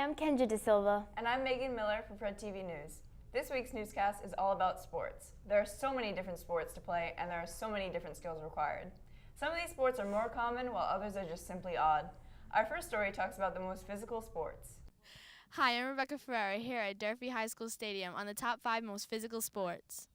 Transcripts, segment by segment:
I'm Kendra De Silva. And I'm Megan Miller from Fred TV News. This week's newscast is all about sports. There are so many different sports to play, and there are so many different skills required. Some of these sports are more common, while others are just simply odd. Our first story talks about the most physical sports. Hi, I'm Rebecca Ferreira here at Durfee High School Stadium on the top 5 most physical sports.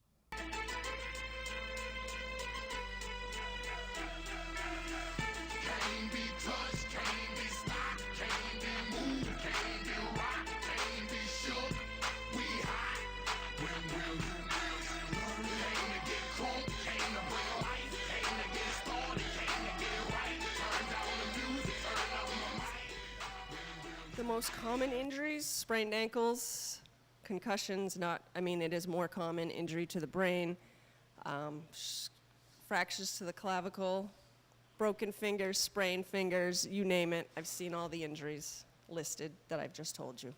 The most common injuries, sprained ankles, concussions, it is more common, injury to the brain, fractures to the clavicle, broken fingers, sprained fingers, you name it. I've seen all the injuries listed that I've just told you.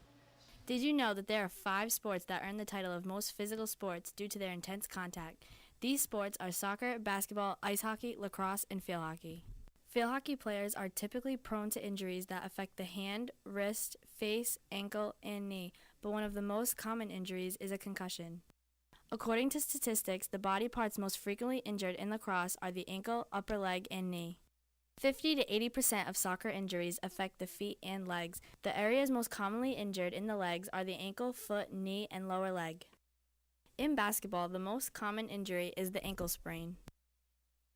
Did you know that there are 5 sports that earn the title of most physical sports due to their intense contact? These sports are soccer, basketball, ice hockey, lacrosse, and field hockey. Field hockey players are typically prone to injuries that affect the hand, wrist, face, ankle, and knee, but one of the most common injuries is a concussion. According to statistics, the body parts most frequently injured in lacrosse are the ankle, upper leg, and knee. 50 to 80% of soccer injuries affect the feet and legs. The areas most commonly injured in the legs are the ankle, foot, knee, and lower leg. In basketball, the most common injury is the ankle sprain.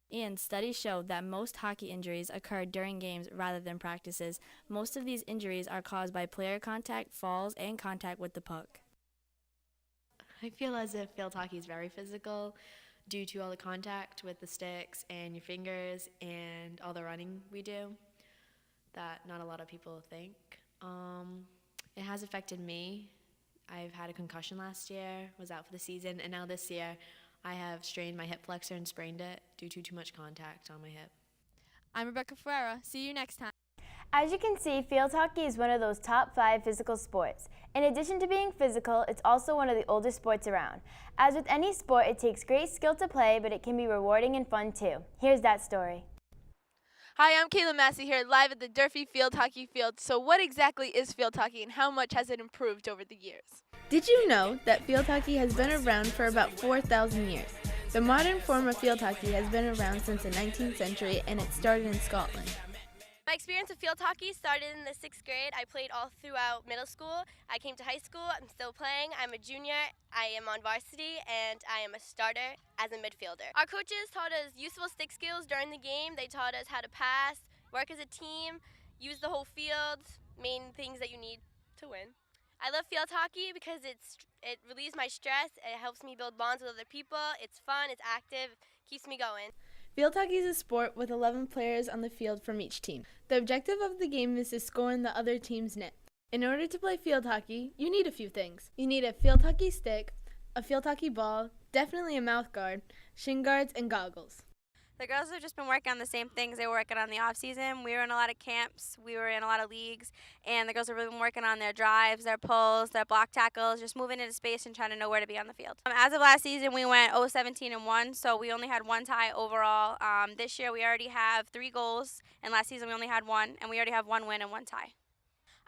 And studies show that most hockey injuries occur during games rather than practices. Most of these injuries are caused by player contact, falls, and contact with the puck. I feel as if field hockey is very physical due to all the contact with the sticks and your fingers and all the running we do that not a lot of people think. It has affected me. I've had a concussion last year, was out for the season, and now this year I have strained my hip flexor and sprained it due to too much contact on my hip. I'm Rebecca Ferreira. See you next time. As you can see, field hockey is one of those top 5 physical sports. In addition to being physical, it's also one of the oldest sports around. As with any sport, it takes great skill to play, but it can be rewarding and fun too. Here's that story. Hi, I'm Kayla Massey here live at the Durfee Field Hockey Field. So what exactly is field hockey and how much has it improved over the years? Did you know that field hockey has been around for about 4,000 years? The modern form of field hockey has been around since the 19th century, and it started in Scotland. My experience with field hockey started in the 6th grade. I played all throughout middle school. I came to high school. I'm still playing. I'm a junior. I am on varsity, and I am a starter as a midfielder. Our coaches taught us useful stick skills during the game. They taught us how to pass, work as a team, use the whole field, main things that you need to win. I love field hockey because it relieves my stress. It helps me build bonds with other people. It's fun. It's active. Keeps me going. Field hockey is a sport with 11 players on the field from each team. The objective of the game is to score in the other team's net. In order to play field hockey, you need a few things. You need a field hockey stick, a field hockey ball, definitely a mouth guard, shin guards, and goggles. The girls have just been working on the same things they were working on in the off season. We were in a lot of camps, we were in a lot of leagues, and the girls have really been working on their drives, their pulls, their block tackles, just moving into space and trying to know where to be on the field. As of last season, we went 0-17-1, so we only had 1 tie overall. This year we already have 3 goals, and last season we only had 1, and we already have 1 win and 1 tie.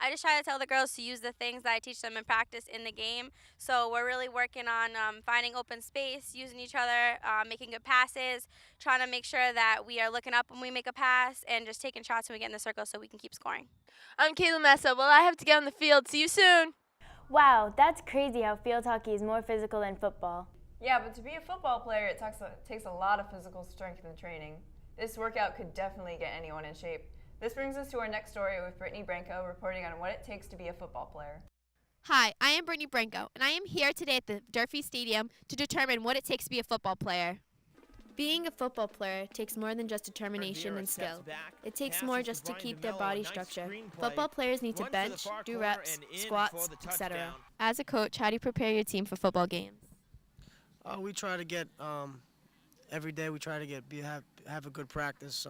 I just try to tell the girls to use the things that I teach them in practice in the game. So we're really working on finding open space, using each other, making good passes, trying to make sure that we are looking up when we make a pass, and just taking shots when we get in the circle so we can keep scoring. I'm Kayla Massa. Well, I have to get on the field. See you soon. Wow, that's crazy how field hockey is more physical than football. Yeah, but to be a football player, it takes a lot of physical strength and training. This workout could definitely get anyone in shape. This brings us to our next story with Brittany Branco reporting on what it takes to be a football player. Hi, I am Brittany Branco, and I am here today at the Durfee Stadium to determine what it takes to be a football player. Being a football player takes more than just determination and skill. It takes more just to keep their body structure. Football players need to bench, do reps, squats, etc. As a coach, how do you prepare your team for football games? We try to get every day. We try to have a good practice.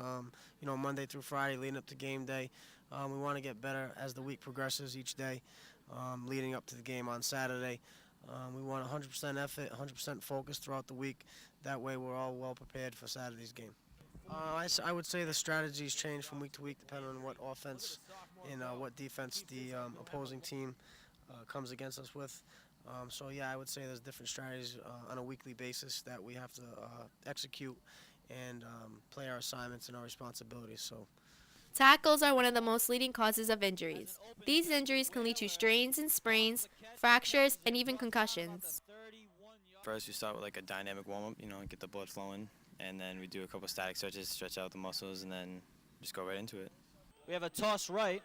Monday through Friday, leading up to game day. We want to get better as the week progresses each day, leading up to the game on Saturday. We want 100% effort, 100% focus throughout the week. That way, we're all well prepared for Saturday's game. I would say the strategies change from week to week depending on what offense and what defense the opposing team comes against us with. So yeah, I would say there's different strategies on a weekly basis that we have to execute and play our assignments and our responsibilities. So. Tackles are one of the most leading causes of injuries. These injuries can lead to strains and sprains, fractures, and even concussions. First, we start with like a dynamic warm-up, get the blood flowing, and then we do a couple static stretches, stretch out the muscles, and then just go right into it. We have a toss right.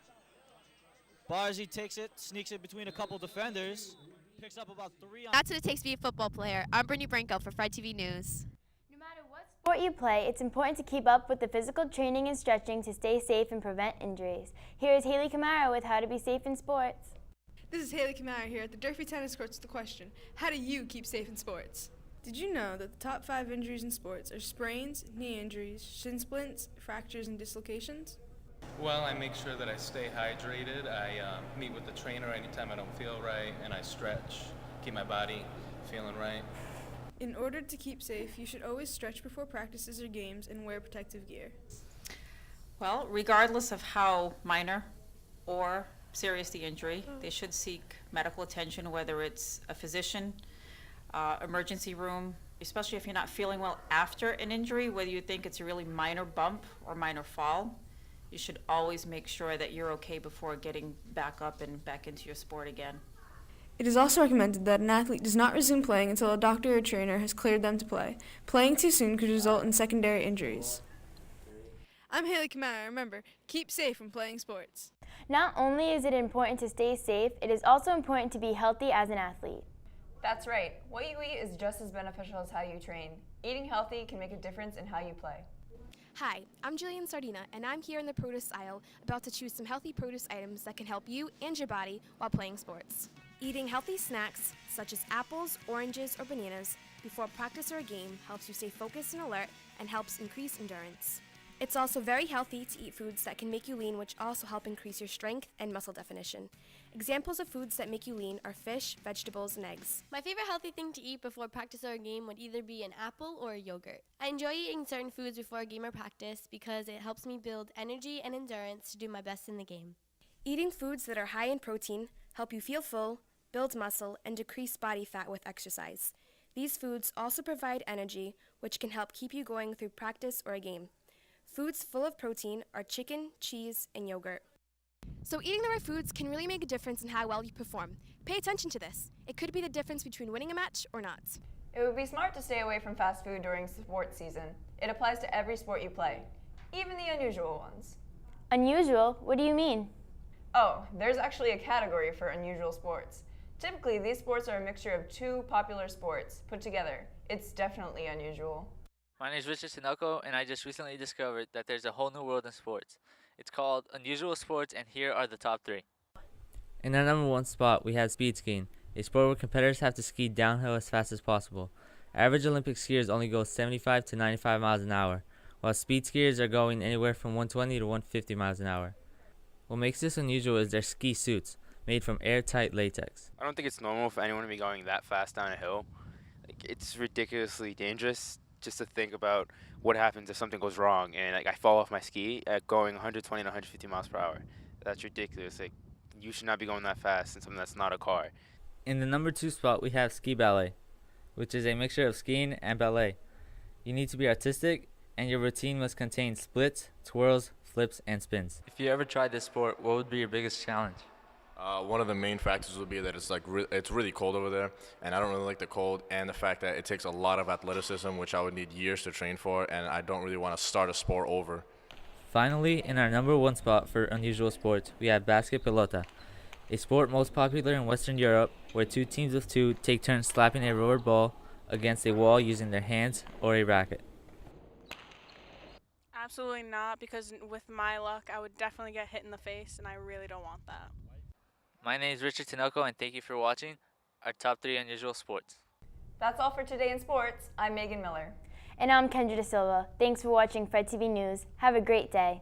Barzy takes it, sneaks it between a couple defenders, picks up about 3 on... That's what it takes to be a football player. I'm Brittany Branco for Fred TV News. No matter what sport you play, it's important to keep up with the physical training and stretching to stay safe and prevent injuries. Here is Haley Camara with how to be safe in sports. This is Haley Camara here at the Durfee Tennis Courts with the question, how do you keep safe in sports? Did you know that the top 5 injuries in sports are sprains, knee injuries, shin splints, fractures, and dislocations? Well, I make sure that I stay hydrated. I meet with the trainer anytime I don't feel right, and I stretch, keep my body feeling right. In order to keep safe, you should always stretch before practices or games and wear protective gear. Well, regardless of how minor or serious the injury, they should seek medical attention, whether it's a physician, emergency room, especially if you're not feeling well after an injury, whether you think it's a really minor bump or minor fall. You should always make sure that you're okay before getting back up and back into your sport again. It is also recommended that an athlete does not resume playing until a doctor or trainer has cleared them to play. Playing too soon could result in secondary injuries. I'm Haley Camara. Remember, keep safe when playing sports. Not only is it important to stay safe, it is also important to be healthy as an athlete. That's right. What you eat is just as beneficial as how you train. Eating healthy can make a difference in how you play. Hi, I'm Jillian Sardina, and I'm here in the produce aisle about to choose some healthy produce items that can help you and your body while playing sports. Eating healthy snacks, such as apples, oranges, or bananas, before practice or a game helps you stay focused and alert and helps increase endurance. It's also very healthy to eat foods that can make you lean, which also help increase your strength and muscle definition. Examples of foods that make you lean are fish, vegetables, and eggs. My favorite healthy thing to eat before practice or a game would either be an apple or a yogurt. I enjoy eating certain foods before a game or practice because it helps me build energy and endurance to do my best in the game. Eating foods that are high in protein help you feel full, build muscle, and decrease body fat with exercise. These foods also provide energy, which can help keep you going through practice or a game. Foods full of protein are chicken, cheese, and yogurt. So eating the right foods can really make a difference in how well you perform. Pay attention to this. It could be the difference between winning a match or not. It would be smart to stay away from fast food during sports season. It applies to every sport you play, even the unusual ones. Unusual? What do you mean? Oh, there's actually a category for unusual sports. Typically, these sports are a mixture of 2 popular sports put together. It's definitely unusual. My name is Richard Tinoco, and I just recently discovered that there's a whole new world in sports. It's called Unusual Sports, and here are the top 3. In our number 1 spot, we have speed skiing, a sport where competitors have to ski downhill as fast as possible. Average Olympic skiers only go 75 to 95 miles an hour, while speed skiers are going anywhere from 120 to 150 miles an hour. What makes this unusual is their ski suits, made from airtight latex. I don't think it's normal for anyone to be going that fast down a hill. It's ridiculously dangerous. Just to think about what happens if something goes wrong and I fall off my ski at going 120 to 150 miles per hour. That's ridiculous. You should not be going that fast in something that's not a car. In the number 2 spot, we have ski ballet, which is a mixture of skiing and ballet. You need to be artistic, and your routine must contain splits, twirls, flips, and spins. If you ever tried this sport, what would be your biggest challenge? One of the main factors would be that it's really cold over there, and I don't really like the cold, and the fact that it takes a lot of athleticism, which I would need years to train for, and I don't really want to start a sport over. Finally, in our number 1 spot for unusual sports, we have basket pelota, a sport most popular in Western Europe, where 2 teams of 2 take turns slapping a rubber ball against a wall using their hands or a racket. Absolutely not, because with my luck, I would definitely get hit in the face, and I really don't want that. My name is Richard Tinoco, and thank you for watching our top 3 unusual sports. That's all for today in sports. I'm Megan Miller. And I'm Kendra Da Silva. Thanks for watching Fred TV News. Have a great day.